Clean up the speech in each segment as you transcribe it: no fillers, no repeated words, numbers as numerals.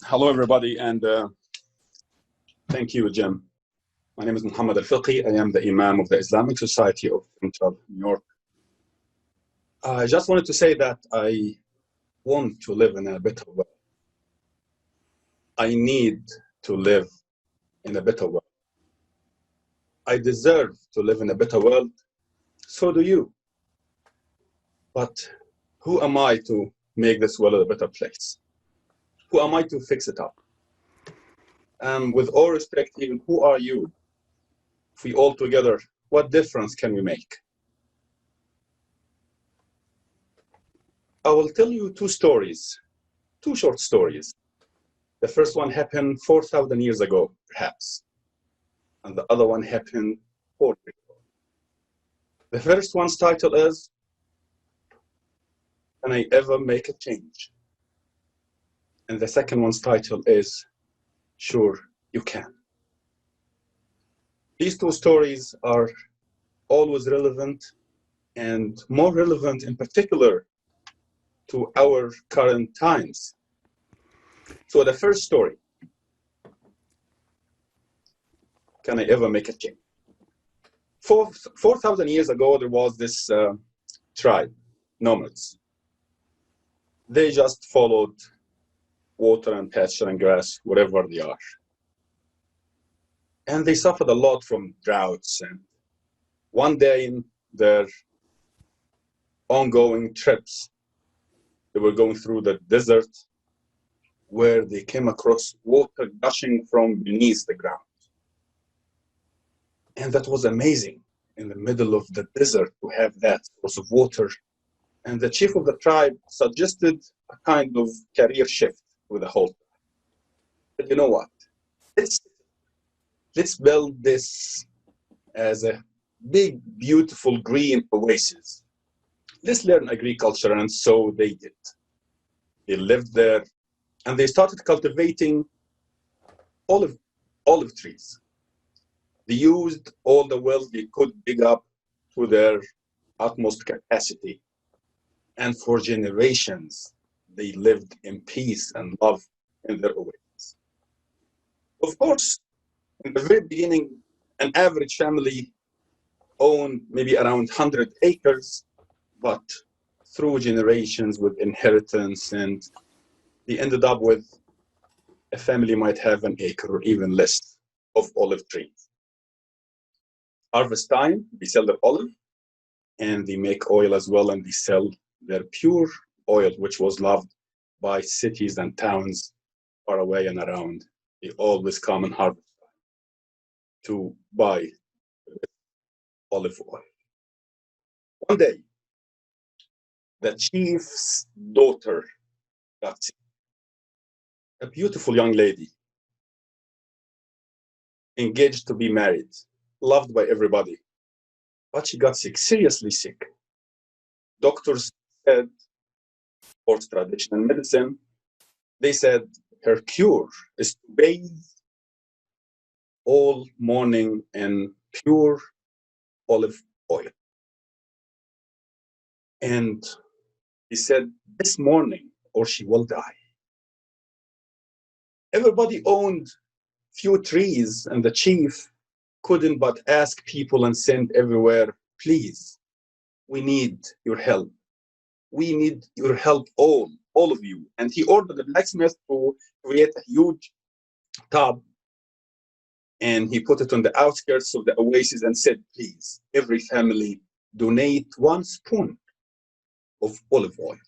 Hello, everybody, and thank you, Jim. My name is Muhammad Al-Fiqi. I am the Imam of the Islamic Society of Central New York. I just wanted to say that I want to live in a better world. I need to live in a better world. I deserve to live in a better world. So do you. But who am I to make this world a better place? Who am I to fix it up? With all respect, even who are you? If we all together, what difference can we make? I will tell you two stories, two short stories. The first one happened 4,000 years ago, perhaps, and the other one happened 4 years ago. The first one's title is, Can I Ever Make a Change? And the second one's title is, Sure You Can. These two stories are always relevant, and more relevant in particular to our current times. So the first story, Can I Ever Make a Change? 4,000 years ago, there was this tribe, nomads. They just followed water and pasture and grass, wherever they are. And they suffered a lot from droughts. And one day in their ongoing trips, they were going through the desert where they came across water gushing from beneath the ground. And that was amazing, in the middle of the desert, to have that source of water. And the chief of the tribe suggested a kind of career shift with the whole tribe. But you know what? Let's build this as a big, beautiful green oasis. Let's learn agriculture, and so they did. They lived there, and they started cultivating olive trees. They used all the wealth they could dig up to their utmost capacity. And for generations, they lived in peace and love in their oasis. Of course, in the very beginning, an average family owned maybe around 100 acres, but through generations with inheritance, and they ended up with a family might have an acre or even less of olive trees. Harvest time, they sell their olive, and they make oil as well, and they sell their pure oil, which was loved by cities and towns far away and around. They always come in harvest time to buy olive oil. One day, the chief's daughter got sick. A beautiful young lady, engaged to be married, loved by everybody, but she got sick, seriously sick. Doctors said, for traditional medicine, they said her cure is to bathe all morning in pure olive oil. And he said, this morning or she will die. Everybody owned few trees, and the chief couldn't but ask people and send everywhere, please, we need your help. We need your help, all of you. And he ordered the blacksmith to create a huge tub, and he put it on the outskirts of the oasis and said, please, every family donate 1 spoon of olive oil.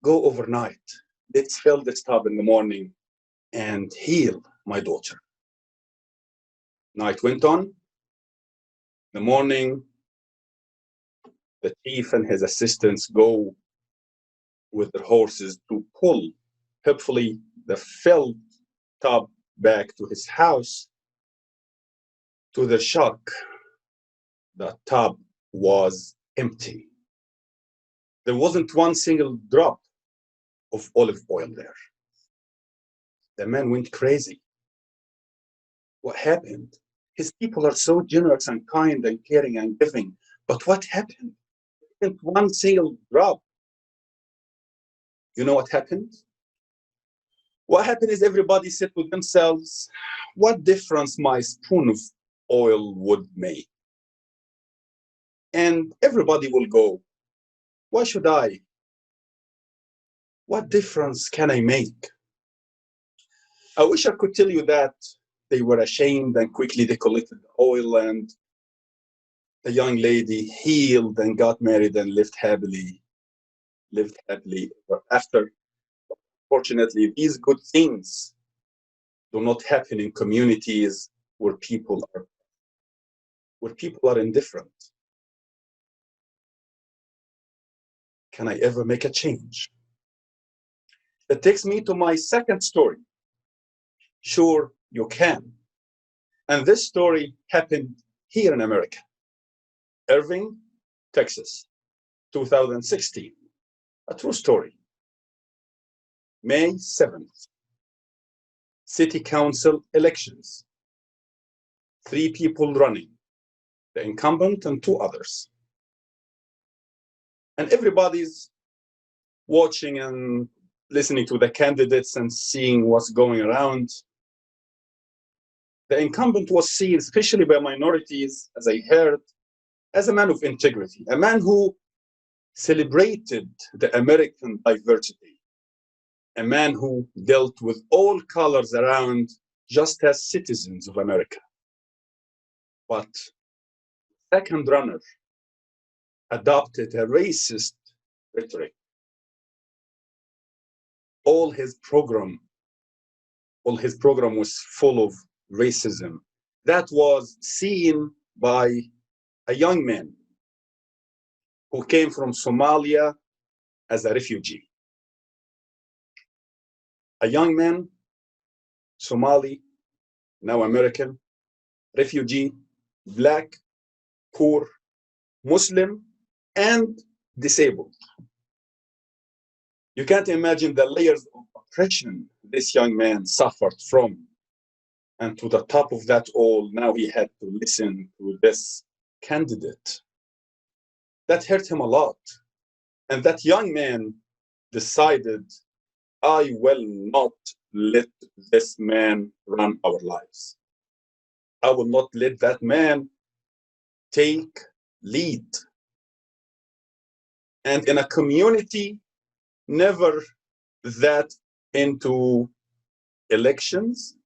Go overnight. Let's fill this tub in the morning and heal my daughter. Night went on. In the morning, the chief and his assistants go with their horses to pull, hopefully, the filled tub back to his house. To their shock, the tub was empty. There wasn't one single drop of olive oil there. The man went crazy. What happened? His people are so generous and kind and caring and giving, but what happened? There wasn't one single drop. You know what happened? What happened is everybody said to themselves, what difference my spoon of oil would make? And everybody will go, why should I? What difference can I make? I wish I could tell you that they were ashamed and quickly they collected the oil and the young lady healed and got married and lived happily ever after. Fortunately, these good things do not happen in communities where people are indifferent. Can I ever make a change? That takes me to my second story. Sure, you can. And this story happened here in America. Irving, Texas, 2016. A true story. May 7th. City Council elections. 3 people running, the incumbent and 2 others. And everybody's watching and listening to the candidates and seeing what's going around. The incumbent was seen, especially by minorities, as I heard, as a man of integrity, a man who celebrated the American diversity, a man who dealt with all colors around just as citizens of America. But second runner adopted a racist rhetoric. All his program was full of racism. That was seen by a young man who came from Somalia as a refugee. A young man, Somali, now American, refugee, black, poor, Muslim, and disabled. You can't imagine the layers of oppression this young man suffered from. And to the top of that all, now he had to listen to this candidate. That hurt him a lot. And that young man decided, I will not let this man run our lives. I will not let that man take lead. And in a community never that into elections,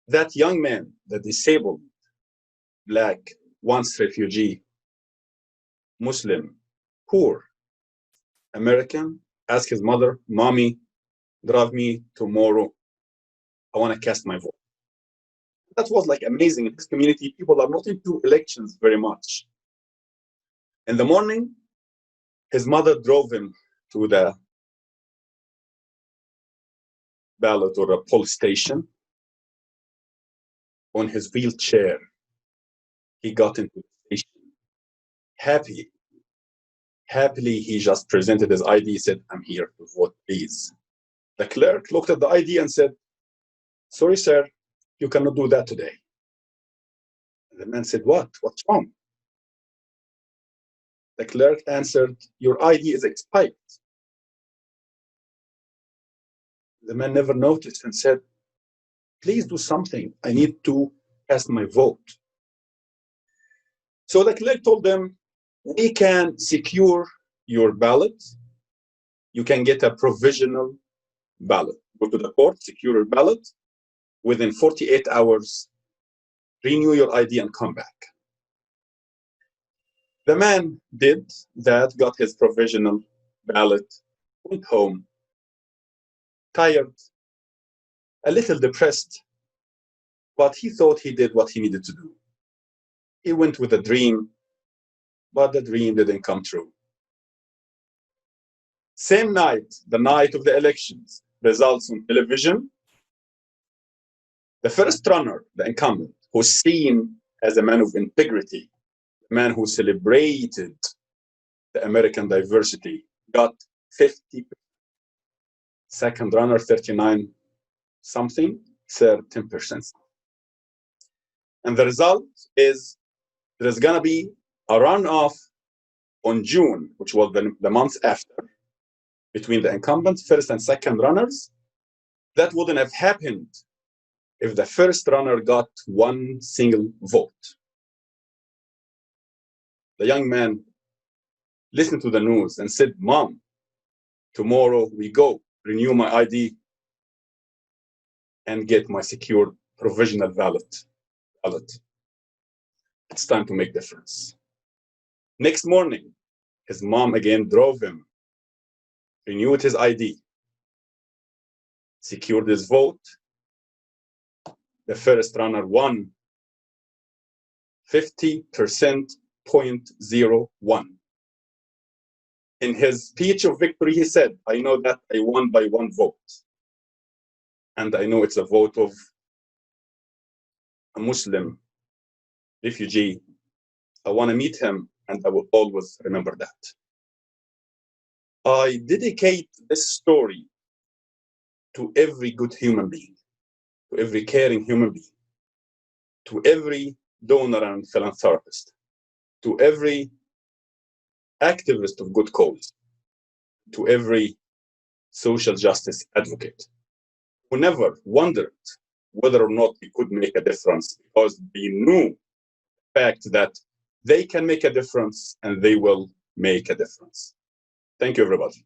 that young man, the disabled, black, once refugee, Muslim, poor, American, asked his mother, Mommy, drive me tomorrow. I want to cast my vote. That was like amazing. In this community, people are not into elections very much. In the morning, his mother drove him to the ballot or a poll station. On his wheelchair, he got into the station. Happily, he just presented his ID, said, I'm here to vote, please. The clerk looked at the ID and said, sorry, sir, you cannot do that today. The man said, what? What's wrong? The clerk answered, your ID is expired. The man never noticed and said, please do something. I need to cast my vote. So the clerk told them, we can secure your ballot. You can get a provisional ballot. Go to the court, secure your ballot. Within 48 hours, renew your ID and come back. The man did that, got his provisional ballot, went home, tired, a little depressed, but he thought he did what he needed to do. He went with a dream, but the dream didn't come true. Same night, the night of the elections, results on television, the first runner, the incumbent, who's seen as a man of integrity, a man who celebrated the American diversity, got 50%. Second runner, 39 something, third, 10%. And the result is there's going to be a runoff on June, which was the month after, between the incumbent first and second runners. That wouldn't have happened if the first runner got one single vote. The young man listened to the news and said, "Mom, tomorrow we go renew my ID and get my secured provisional ballot. It's time to make difference." Next morning, his mom again drove him, renewed his ID, secured his vote. The first runner won 50.01%. In his speech of victory, he said, "I know that I won by one vote. And I know it's a vote of a Muslim refugee. I want to meet him, and I will always remember that." I dedicate this story to every good human being, to every caring human being, to every donor and philanthropist, to every activist of good cause, to every social justice advocate who never wondered whether or not he could make a difference, because they knew the fact that they can make a difference and they will make a difference. Thank you, everybody.